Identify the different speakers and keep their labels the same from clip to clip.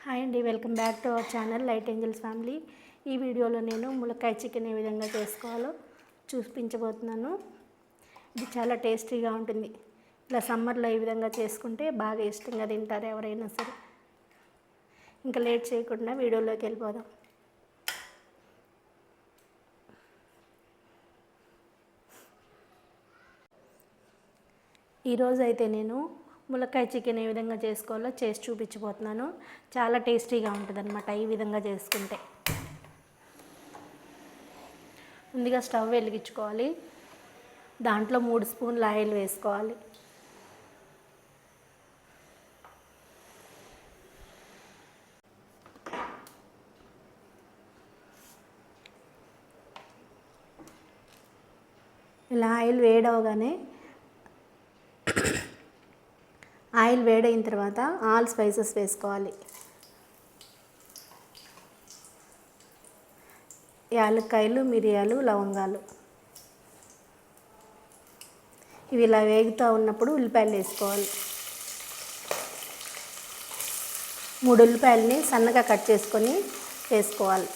Speaker 1: Hi అండి, welcome back to our channel light angels family. ఈ వీడియోలో నేను ములక్కాయ చికెన్ ఏ విధంగా చేసుకోవాలో చూపించబోతున్నాను. ఇది చాలా టేస్టీగా ఉంటుంది. ఇలా సమ్మర్లో ఈ విధంగా చేసుకుంటే బాగా ఇష్టంగా తింటారు ఎవరైనా సరే. ఇంకా లేట్ చేయకుండా వీడియోలోకి వెళ్ళిపోదాం. ఈరోజు అయితే నేను ములక్కాయ చికెన్ ఏ విధంగా చేసుకోవాలో చేసి చూపించబోతున్నాను. చాలా టేస్టీగా ఉంటుంది అన్నమాట ఈ విధంగా చేసుకుంటే. ముందుగా స్టవ్ వెలిగించుకోవాలి. దాంట్లో 3 స్పూన్ల ఆయిల్ వేసుకోవాలి. ఇలా ఆయిల్ వేడైన తర్వాత ఆల్ స్పైసెస్ వేసుకోవాలి. యాలక్కాయలు, మిరియాలు, లవంగాలు. ఇవి ఇలా వేగుతూ ఉన్నప్పుడు ఉల్లిపాయలు వేసుకోవాలి. 3 ఉల్లిపాయలని సన్నగా కట్ చేసుకొని వేసుకోవాలి.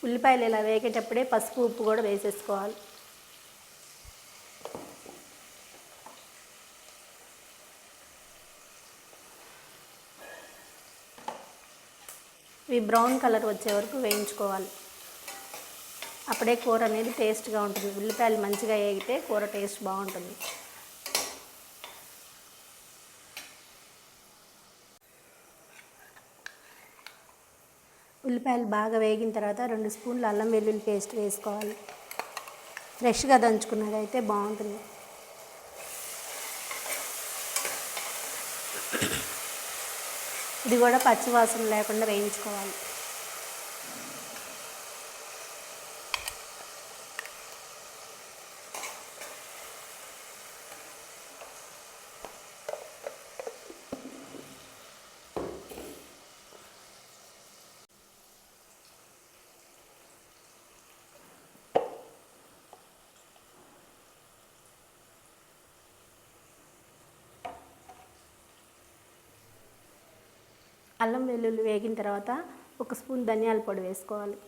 Speaker 1: ఉల్లిపాయలు ఇలా వేగేటప్పుడే పసుపు, ఉప్పు కూడా వేసేసుకోవాలి. ఇవి బ్రౌన్ కలర్ వచ్చే వరకు వేయించుకోవాలి. అప్పుడే కూర అనేది టేస్ట్గా ఉంటుంది. ఉల్లిపాయలు మంచిగా వేగితే కూర టేస్ట్ బాగుంటుంది. ఉల్లిపాయలు బాగా వేగిన తర్వాత 2 స్పూన్ల అల్లం వెల్లుల్లి పేస్ట్ వేసుకోవాలి. ఫ్రెష్గా దంచుకున్నదైతే బాగుంటుంది. ఇది కూడా పచ్చివాసన లేకుండా వేయించుకోవాలి. అల్లం వెల్లుల్లి వేగిన తర్వాత 1 స్పూన్ ధనియాల పొడి వేసుకోవాలి.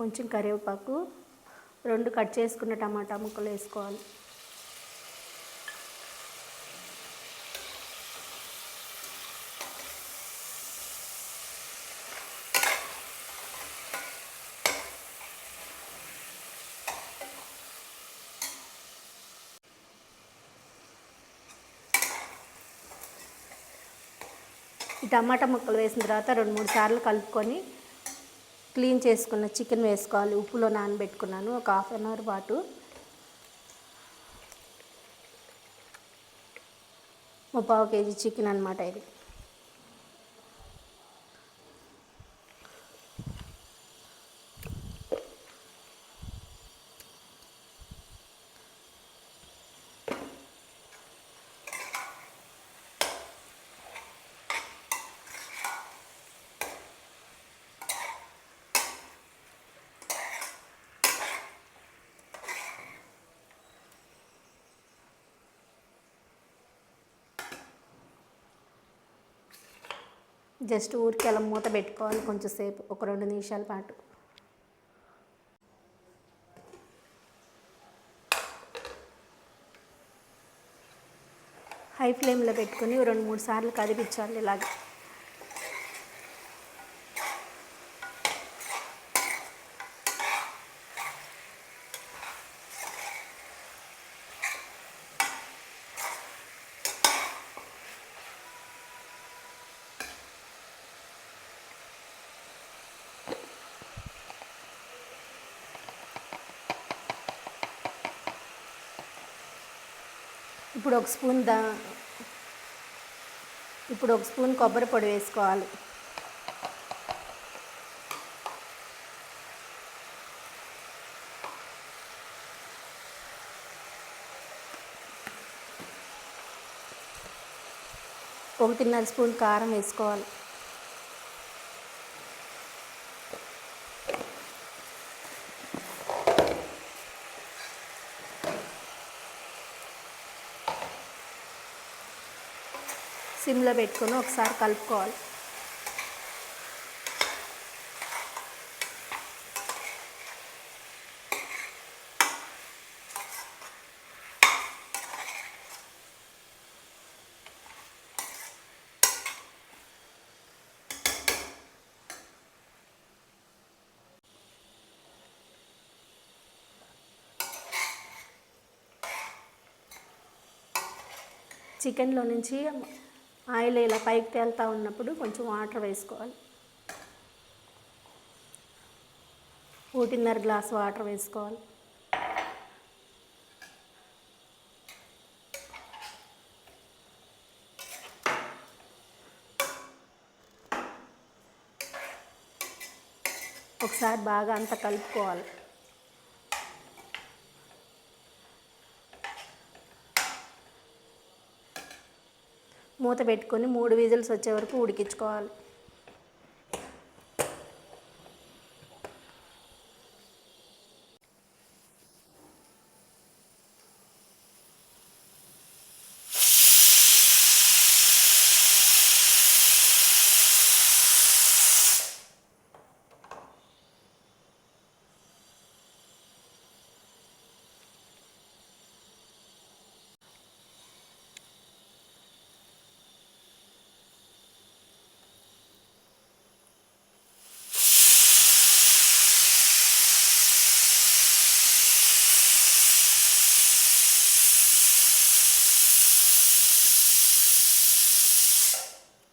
Speaker 1: కొంచెం కరివేపాకు, 2 కట్ చేసుకున్న టమాటా ముక్కలు వేసుకోవాలి. ఈ టమాటా ముక్కలు వేసిన తర్వాత 2-3 సార్లు కలుపుకొని క్లీన్ చేసుకున్న చికెన్ వేసుకోవాలి. ఉప్పులో నానబెట్టుకున్నాను ఒక 1/2 అవర్ పాటు. 1/4 కేజీ చికెన్ అన్నమాట ఇది. జస్ట్ ఊరికి అలా మూత పెట్టుకోవాలి కొంచెం సేపు, ఒక 2 నిమిషాల పాటు. హై ఫ్లేమ్లో పెట్టుకొని 2-3 సార్లు కదిపించాలి ఇలాగ. ఇప్పుడు ఒక స్పూన్ కొబ్బరి పొడి వేసుకోవాలి. ఒకటిన్నర స్పూన్ కారం వేసుకోవాలి. సిమ్లో పెట్టుకొని ఒకసారి కలుపుకోవాలి. చికెన్లో నుంచి ఆయిల్ ఇలా పైకి తేలుతూ ఉన్నప్పుడు కొంచెం వాటర్ వేసుకోవాలి. 1.5 గ్లాస్ వాటర్ వేసుకోవాలి. ఒకసారి బాగా అంతా కలుపుకోవాలి. మూత పెట్టుకొని 3 విజిల్స్ వచ్చే వరకు ఉడికించుకోవాలి.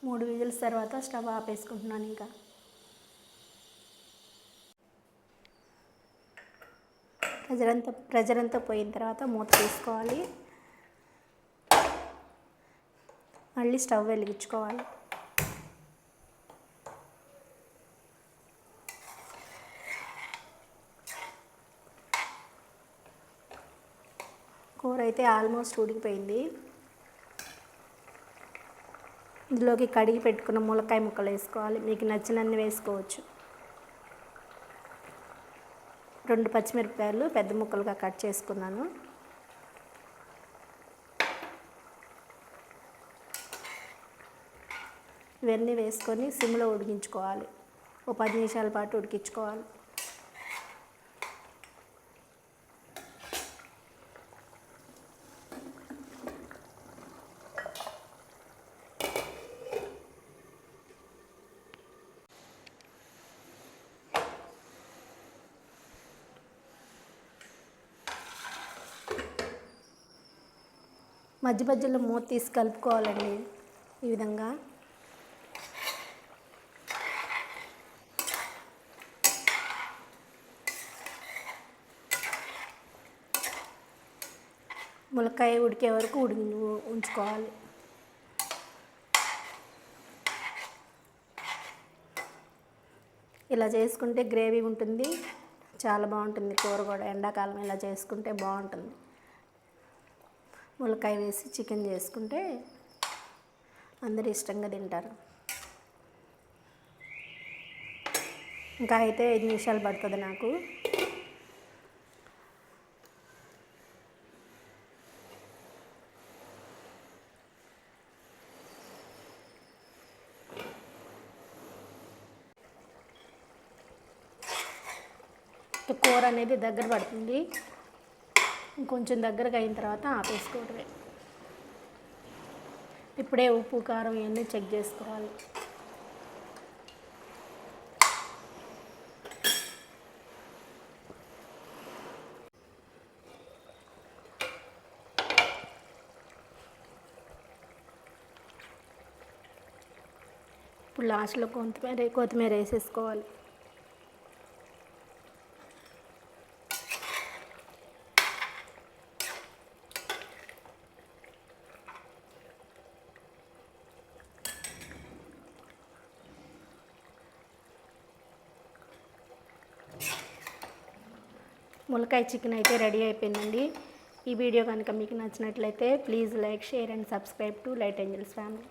Speaker 1: మూడు విజిల్స్ తర్వాత స్టవ్ ఆపేసుకుంటున్నాను. ఇంకా ప్రెజర్ అంతా పోయిన తర్వాత మూత తీసుకోవాలి. మళ్ళీ స్టవ్ వెలిగించుకోవాలి. కూర అయితే ఆల్మోస్ట్ ఉడికిపోయింది. ఇందులోకి కడిగి పెట్టుకున్న ములక్కాయ ముక్కలు వేసుకోవాలి. మీకు నచ్చినన్ని వేసుకోవచ్చు. 2 పచ్చిమిరపకాయలు పెద్ద ముక్కలుగా కట్ చేసుకున్నాను. ఇవన్నీ వేసుకొని సిమ్లో ఉడికించుకోవాలి. ఓ 10 నిమిషాల పాటు ఉడికించుకోవాలి. మధ్య మధ్యలో మూత తీసి కలుపుకోవాలండి. ఈ విధంగా ములక్కాయ ఉడికే వరకు ఉంచుకోవాలి. ఇలా చేసుకుంటే గ్రేవీ ఉంటుంది, చాలా బాగుంటుంది. కూర కూడా ఎండాకాలం ఇలా చేసుకుంటే బాగుంటుంది. ములక్కాయ వేసి చికెన్ చేసుకుంటే అందరూ ఇష్టంగా తింటారు. ఇంకా అయితే 5 నిమిషాలు పడుతుంది నాకు. కూర అనేది దగ్గర పడుతుంది. ఇంకొంచెం దగ్గరగా అయిన తర్వాత ఆపేసుకోవడమే. ఇప్పుడే ఉప్పు కారం ఇవన్నీ చెక్ చేసుకోవాలి. ఇప్పుడు లాస్ట్లో కొత్తిమీర వేసేసుకోవాలి. ములక్కాయ చికెన్ అయితే రెడీ అయిపోయిందండి. ఈ వీడియో కనుక మీకు నచ్చినట్లయితే please like, share and subscribe to light angels family.